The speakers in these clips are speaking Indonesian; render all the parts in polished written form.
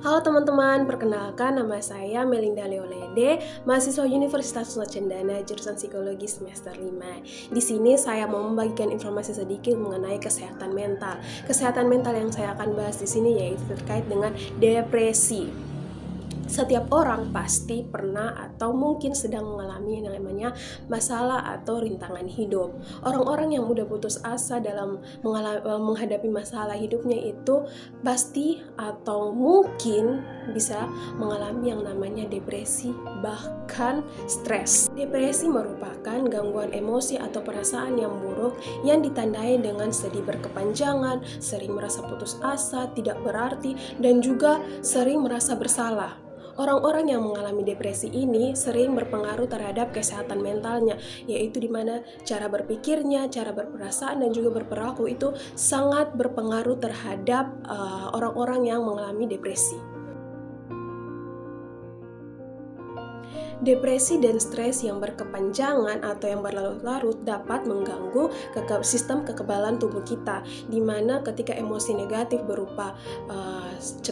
Halo teman-teman, perkenalkan nama saya Melinda Leolede, mahasiswa Universitas Nusa Cendana, jurusan Psikologi semester 5. Di sini saya mau membagikan informasi sedikit mengenai kesehatan mental. Kesehatan mental yang saya akan bahas di sini yaitu terkait dengan depresi. Setiap orang pasti pernah atau mungkin sedang mengalami yang namanya masalah atau rintangan hidup. Orang-orang yang mudah putus asa dalam menghadapi masalah hidupnya itu pasti atau mungkin bisa mengalami yang namanya depresi, bahkan stres. Depresi merupakan gangguan emosi atau perasaan yang buruk yang ditandai dengan sedih berkepanjangan, sering merasa putus asa, tidak berarti, dan juga sering merasa bersalah. Orang-orang yang mengalami depresi ini sering berpengaruh terhadap kesehatan mentalnya, yaitu di mana cara berpikirnya, cara berperasaan, dan juga berperilaku itu sangat berpengaruh terhadap orang-orang yang mengalami depresi. Depresi dan stres yang berkepanjangan atau yang berlarut-larut dapat mengganggu sistem kekebalan tubuh kita, di mana ketika emosi negatif berupa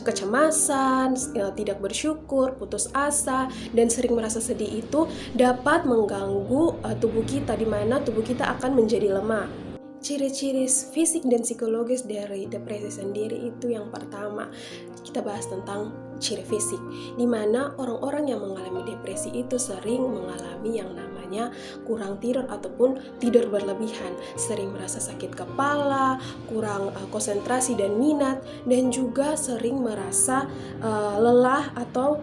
kecemasan, tidak bersyukur, putus asa, dan sering merasa sedih itu dapat mengganggu tubuh kita, di mana tubuh kita akan menjadi lemah. Ciri-ciri fisik dan psikologis dari depresi sendiri itu yang pertama, kita bahas tentang ciri fisik, di mana orang-orang yang mengalami depresi itu sering mengalami yang namanya kurang tidur ataupun tidur berlebihan, sering merasa sakit kepala, kurang konsentrasi dan minat, dan juga sering merasa lelah atau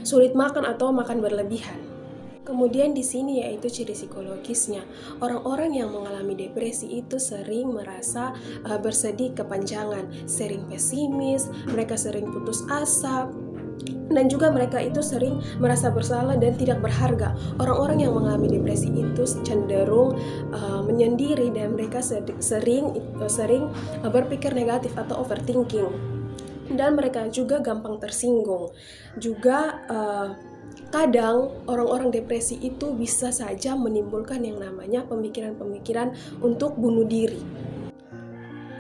sulit makan atau makan berlebihan. Kemudian di sini yaitu ciri psikologisnya. Orang-orang yang mengalami depresi itu sering merasa bersedih kepanjangan, sering pesimis, mereka sering putus asa, dan juga mereka itu sering merasa bersalah dan tidak berharga. Orang-orang yang mengalami depresi itu cenderung menyendiri dan mereka sering berpikir negatif atau overthinking. Dan mereka juga gampang tersinggung. Juga kadang orang-orang depresi itu bisa saja menimbulkan yang namanya pemikiran-pemikiran untuk bunuh diri.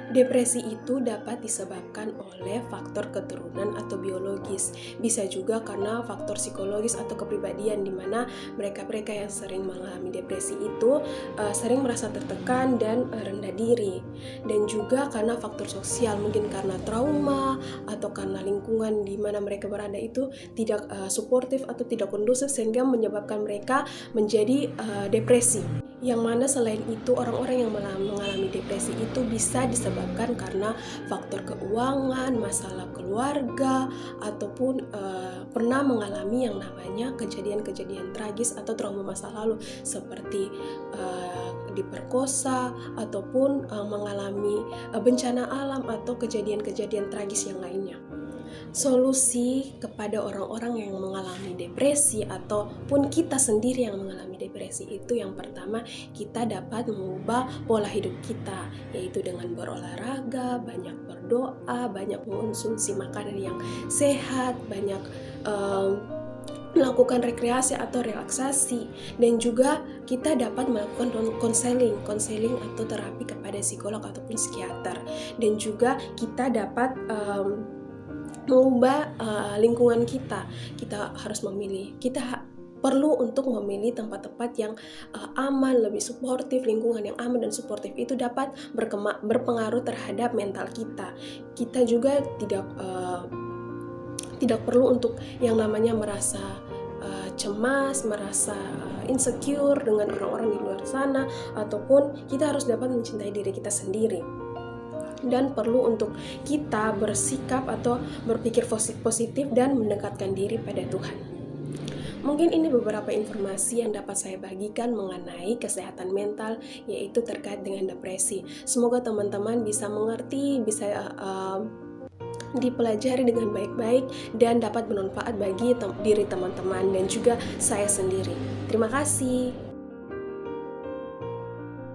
Depresi itu dapat disebabkan oleh faktor keturunan atau biologis, bisa juga karena faktor psikologis atau kepribadian, di mana mereka-mereka yang sering mengalami depresi itu sering merasa tertekan dan rendah diri, dan juga karena faktor sosial, mungkin karena trauma atau karena lingkungan di mana mereka berada itu tidak suportif atau tidak kondusif sehingga menyebabkan mereka menjadi depresi. Yang mana selain itu orang-orang yang mengalami depresi itu bisa disebabkan karena faktor keuangan, masalah keluarga, ataupun pernah mengalami yang namanya kejadian-kejadian tragis atau trauma masa lalu seperti diperkosa ataupun mengalami bencana alam atau kejadian-kejadian tragis yang lainnya. Solusi kepada orang-orang yang mengalami depresi ataupun kita sendiri yang mengalami depresi itu yang pertama, kita dapat mengubah pola hidup kita, yaitu dengan berolahraga, banyak berdoa, banyak mengonsumsi makanan yang sehat, banyak melakukan rekreasi atau relaksasi, dan juga kita dapat melakukan konseling atau terapi kepada psikolog ataupun psikiater, dan juga kita dapat mengubah lingkungan kita. Kita harus memilih, kita perlu untuk memilih tempat-tempat yang aman, lebih suportif. Lingkungan yang aman dan suportif itu dapat berpengaruh terhadap mental kita. Kita juga tidak perlu untuk yang namanya merasa cemas, merasa insecure dengan orang-orang di luar sana, ataupun kita harus dapat mencintai diri kita sendiri. Dan perlu untuk kita bersikap atau berpikir positif dan mendekatkan diri pada Tuhan. Mungkin ini beberapa informasi yang dapat saya bagikan mengenai kesehatan mental, yaitu terkait dengan depresi. Semoga teman-teman bisa mengerti, bisa dipelajari dengan baik-baik, dan dapat bermanfaat bagi diri teman-teman dan juga saya sendiri. Terima kasih.